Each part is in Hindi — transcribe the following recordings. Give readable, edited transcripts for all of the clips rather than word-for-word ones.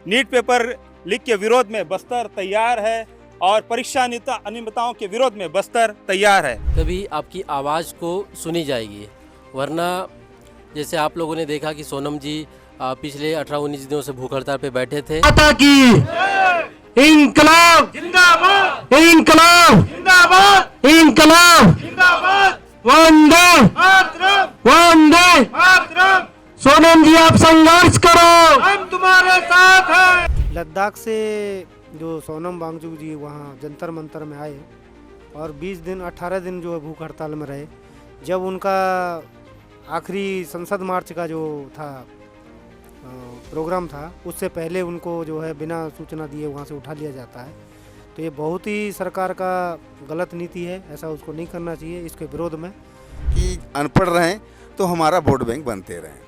नीट पेपर लीक के विरोध में बस्तर तैयार है और परीक्षा अनियमितताओं के विरोध में बस्तर तैयार है। तभी आपकी आवाज़ को सुनी जाएगी, वरना जैसे आप लोगों ने देखा कि सोनम जी पिछले 18-19 दिनों से भूख हड़ताल पे बैठे थे। इंकलाब जिंदाबाद, इंकलाब जिंदाबाद, इंकलाब जिंदाबाद, वंदे मातरम, वंदे मातरम। सोनम जी आप संघर्ष करो, हम तुम्हारे साथ हैं। लद्दाख से जो सोनम वांगचुक जी वहाँ जंतर मंतर में आए और 18 दिन जो है भूख हड़ताल में रहे। जब उनका आखिरी संसद मार्च का जो था प्रोग्राम था, उससे पहले उनको जो है बिना सूचना दिए वहाँ से उठा लिया जाता है। तो ये बहुत ही सरकार का गलत नीति है, ऐसा उसको नहीं करना चाहिए। इसके विरोध में कि अनपढ़ रहें तो हमारा वोट बैंक बनते रहें,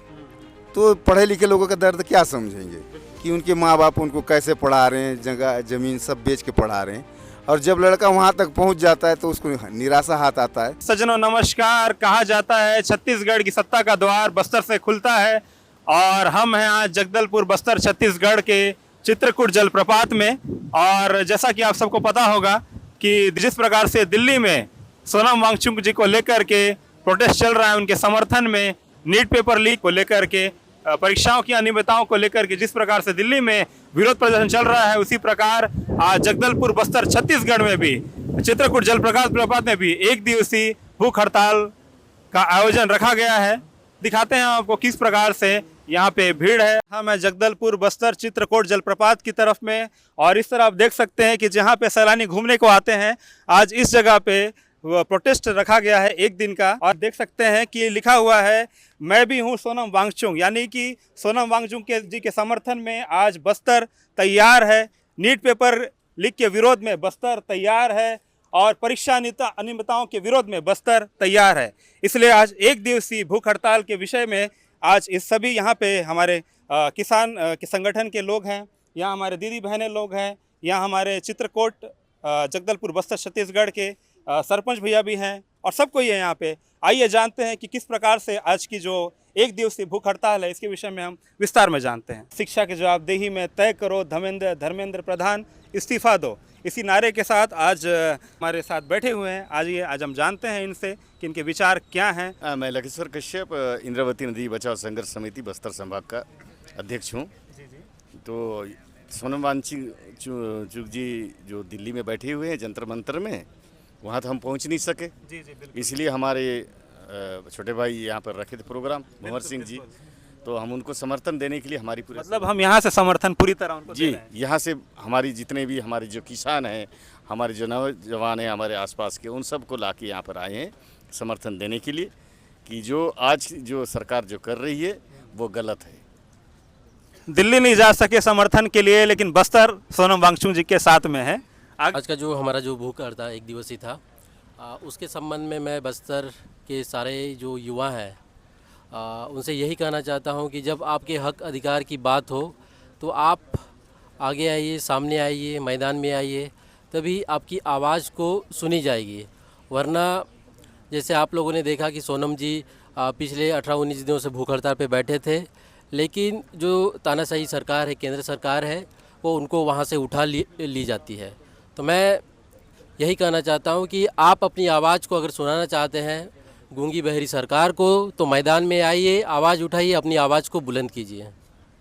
तो पढ़े लिखे लोगों का दर्द क्या समझेंगे कि उनके माँ बाप उनको कैसे पढ़ा रहे हैं, जगह ज़मीन सब बेच के पढ़ा रहे हैं, और जब लड़का वहाँ तक पहुँच जाता है तो उसको निराशा हाथ आता है। सज्जनों नमस्कार। कहा जाता है छत्तीसगढ़ की सत्ता का द्वार बस्तर से खुलता है, और हम हैं आज जगदलपुर बस्तर छत्तीसगढ़ के चित्रकूट जलप्रपात में। और जैसा कि आप सबको पता होगा कि जिस प्रकार से दिल्ली में सोनम वांगचुक जी को लेकर के प्रोटेस्ट चल रहा है, उनके समर्थन में नीट पेपर लीक को लेकर के, परीक्षाओं की अनियमितताओं को लेकर के जिस प्रकार से दिल्ली में विरोध प्रदर्शन चल रहा है, उसी प्रकार आज जगदलपुर बस्तर छत्तीसगढ़ में भी चित्रकूट जलप्रपात में भी एक दिवसीय भूख हड़ताल का आयोजन रखा गया है। दिखाते हैं आपको किस प्रकार से यहाँ पे भीड़ है। हम हैं जगदलपुर बस्तर चित्रकूट जलप्रपात की तरफ में, और इस तरह आप देख सकते हैं कि जहाँ पे सैलानी घूमने को आते हैं, आज इस जगह पे प्रोटेस्ट रखा गया है एक दिन का। और देख सकते हैं कि लिखा हुआ है मैं भी हूँ सोनम वांगचुक, यानी कि सोनम वांगचुक जी के समर्थन में आज बस्तर तैयार है। नीट पेपर लीक के विरोध में बस्तर तैयार है और परीक्षा अनियमितताओं के विरोध में बस्तर तैयार है। इसलिए आज एक दिवसीय भूख हड़ताल के विषय में आज इस सभी यहाँ पे हमारे किसान के संगठन के लोग हैं, यहाँ हमारे दीदी बहनें लोग हैं, यहाँ हमारे चित्रकूट जगदलपुर बस्तर छत्तीसगढ़ के सरपंच भैया भी हैं, और सब कोई है यहाँ पे। आइए जानते हैं कि किस प्रकार से आज की जो एक दिवसीय भूख हड़ताल है, इसके विषय में हम विस्तार में जानते हैं। शिक्षा की जवाबदेही में तय करो धर्मेंद्र प्रधान इस्तीफा दो, इसी नारे के साथ आज हमारे साथ बैठे हुए हैं। आज हम जानते हैं इनसे कि इनके विचार क्या हैं। मैं लखेश्वर कश्यप, इंद्रावती नदी बचाओ संघर्ष समिति बस्तर संभाग का अध्यक्ष हूँ। तो सोनम वांगचुक जी जो दिल्ली में बैठे हुए हैं जंतर मंतर में, वहाँ तो हम पहुँच नहीं सके। इसलिए हमारे छोटे भाई यहाँ पर रखे थे प्रोग्राम, भंवर सिंह जी, तो हम उनको समर्थन देने के लिए हमारी पूरी, मतलब हम यहाँ से समर्थन पूरी तरह उनको जी, यहाँ से हमारी जितने भी हमारे जो किसान हैं, हमारे जो नौजवान हैं हमारे आसपास के, उन सब को लाके यहाँ पर आए हैं समर्थन देने के लिए कि जो आज जो सरकार जो कर रही है वो गलत है। दिल्ली नहीं जा सके समर्थन के लिए, लेकिन बस्तर सोनम वांगचुक जी के साथ में है। आज का जो हमारा जो भूख हड़ताल एक दिवसीय था, उसके संबंध में मैं बस्तर के सारे जो युवा हैं उनसे यही कहना चाहता हूं कि जब आपके हक अधिकार की बात हो तो आप आगे आइए, सामने आइए, मैदान में आइए, तभी आपकी आवाज़ को सुनी जाएगी। वरना जैसे आप लोगों ने देखा कि सोनम जी पिछले 18-19 दिनों से भूख हड़ताल पे बैठे थे, लेकिन जो तानाशाही सरकार है, केंद्र सरकार है, वो उनको वहाँ से उठा ली जाती है। तो मैं यही कहना चाहता हूँ कि आप अपनी आवाज़ को अगर सुनाना चाहते हैं गूंगी बहरी सरकार को, तो मैदान में आइए, आवाज़ उठाइए, अपनी आवाज़ को बुलंद कीजिए।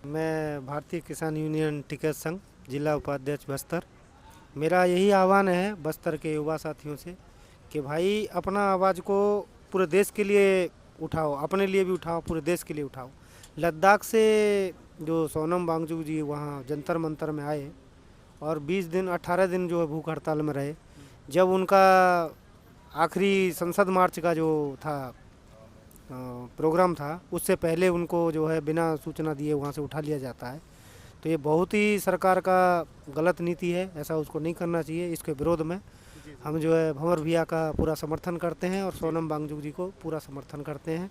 मैं भारतीय किसान यूनियन टिकैत संघ जिला उपाध्यक्ष बस्तर, मेरा यही आह्वान है बस्तर के युवा साथियों से कि भाई अपना आवाज़ को पूरे देश के लिए उठाओ, अपने लिए भी उठाओ, पूरे देश के लिए उठाओ। लद्दाख से जो सोनम वांगचुक जी वहाँ जंतर मंतर में आए और 18 दिन जो है भूख हड़ताल में रहे। जब उनका आखिरी संसद मार्च का जो था प्रोग्राम था, उससे पहले उनको जो है बिना सूचना दिए वहाँ से उठा लिया जाता है। तो ये बहुत ही सरकार का गलत नीति है, ऐसा उसको नहीं करना चाहिए। इसके विरोध में हम जो है भंवर भैया का पूरा समर्थन करते हैं और सोनम वांगचुक जी को पूरा समर्थन करते हैं।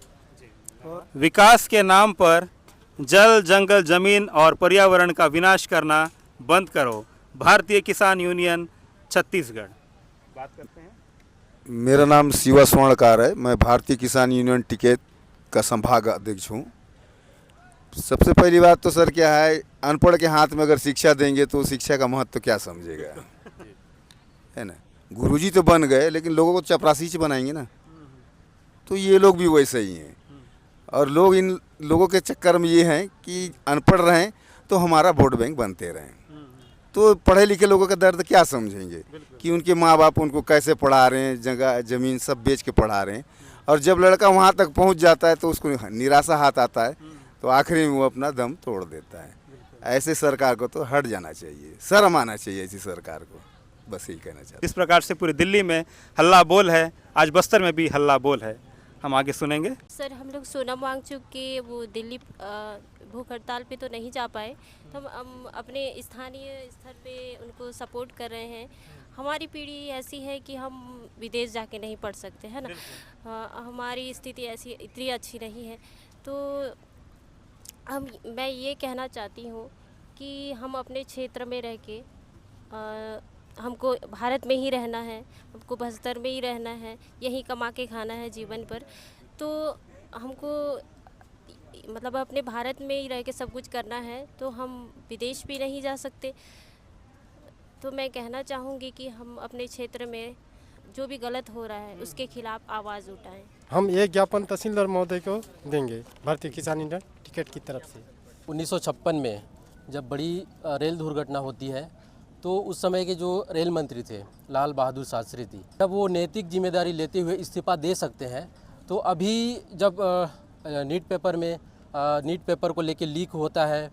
और विकास के नाम पर जल, जंगल, जमीन और पर्यावरण का विनाश करना बंद करो। भारतीय किसान यूनियन छत्तीसगढ़। बात करते हैं। मेरा नाम शिवा स्वर्णकार है, मैं भारतीय किसान यूनियन टिकैत का संभाग अध्यक्ष हूँ। सबसे पहली बात तो सर क्या है, अनपढ़ के हाथ में अगर शिक्षा देंगे तो शिक्षा का महत्व क्या समझेगा, है ना। गुरुजी तो बन गए लेकिन लोगों को चपरासी से बनाएंगे ना, तो ये लोग भी वैसे ही हैं। और लोग इन लोगों के चक्कर में ये हैं कि अनपढ़ रहें तो हमारा वोट बैंक बनते रहें। तो पढ़े लिखे लोगों का दर्द क्या समझेंगे कि उनके माँ बाप उनको कैसे पढ़ा रहे हैं, जगह ज़मीन सब बेच के पढ़ा रहे हैं। और जब लड़का वहाँ तक पहुँच जाता है तो उसको निराशा हाथ आता है, तो आखिरी में वो अपना दम तोड़ देता है। ऐसे सरकार को तो हट जाना चाहिए, शर्म आना चाहिए ऐसी सरकार को, बस यही कहना चाहता हूँ। इस प्रकार से पूरी दिल्ली में हल्ला बोल है, आज बस्तर में भी हल्ला बोल है। हम आगे सुनेंगे। सर हम लोग सोनम वांगचुक के वो दिल्ली भूख हड़ताल पे तो नहीं जा पाए, तो हम अपने स्थानीय स्तर पे उनको सपोर्ट कर रहे हैं। हमारी पीढ़ी ऐसी है कि हम विदेश जाके नहीं पढ़ सकते, है ना। हमारी स्थिति ऐसी इतनी अच्छी नहीं है, तो मैं ये कहना चाहती हूँ कि हम अपने क्षेत्र में रह के हमको भारत में ही रहना है, हमको बस्तर में ही रहना है, यहीं कमा के खाना है जीवन पर। तो हमको मतलब अपने भारत में ही रह के सब कुछ करना है, तो हम विदेश भी नहीं जा सकते। तो मैं कहना चाहूँगी कि हम अपने क्षेत्र में जो भी गलत हो रहा है उसके खिलाफ आवाज़ उठाएं। हम एक ज्ञापन तहसीलदार महोदय को देंगे भारतीय किसान यूनियन टिकट की तरफ से। 1956 में जब बड़ी रेल दुर्घटना होती है तो उस समय के जो रेल मंत्री थे लाल बहादुर शास्त्री थी, जब वो नैतिक जिम्मेदारी लेते हुए इस्तीफा दे सकते हैं, तो अभी जब नीट पेपर में नीट पेपर को लेके लीक होता है,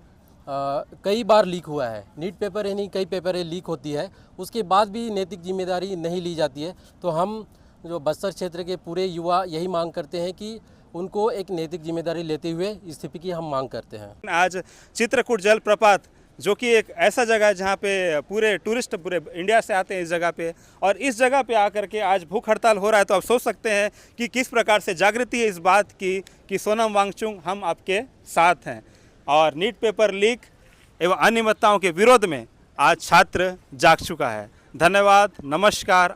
कई बार लीक हुआ है, नीट पेपर ही नहीं कई पेपरें लीक होती है, उसके बाद भी नैतिक जिम्मेदारी नहीं ली जाती है। तो हम जो बस्तर क्षेत्र के पूरे युवा यही मांग करते हैं कि उनको एक नैतिक जिम्मेदारी लेते हुए इस्तीफे की हम मांग करते हैं। आज चित्रकूट जलप्रपात जो कि एक ऐसा जगह है जहाँ पे पूरे टूरिस्ट पूरे इंडिया से आते हैं इस जगह पे, और इस जगह पे आकर के आज भूख हड़ताल हो रहा है। तो आप सोच सकते हैं कि किस प्रकार से जागृति है इस बात की कि सोनम वांगचुक हम आपके साथ हैं। और नीट पेपर लीक एवं अनियमितताओं के विरोध में आज छात्र जाग चुका है। धन्यवाद, नमस्कार,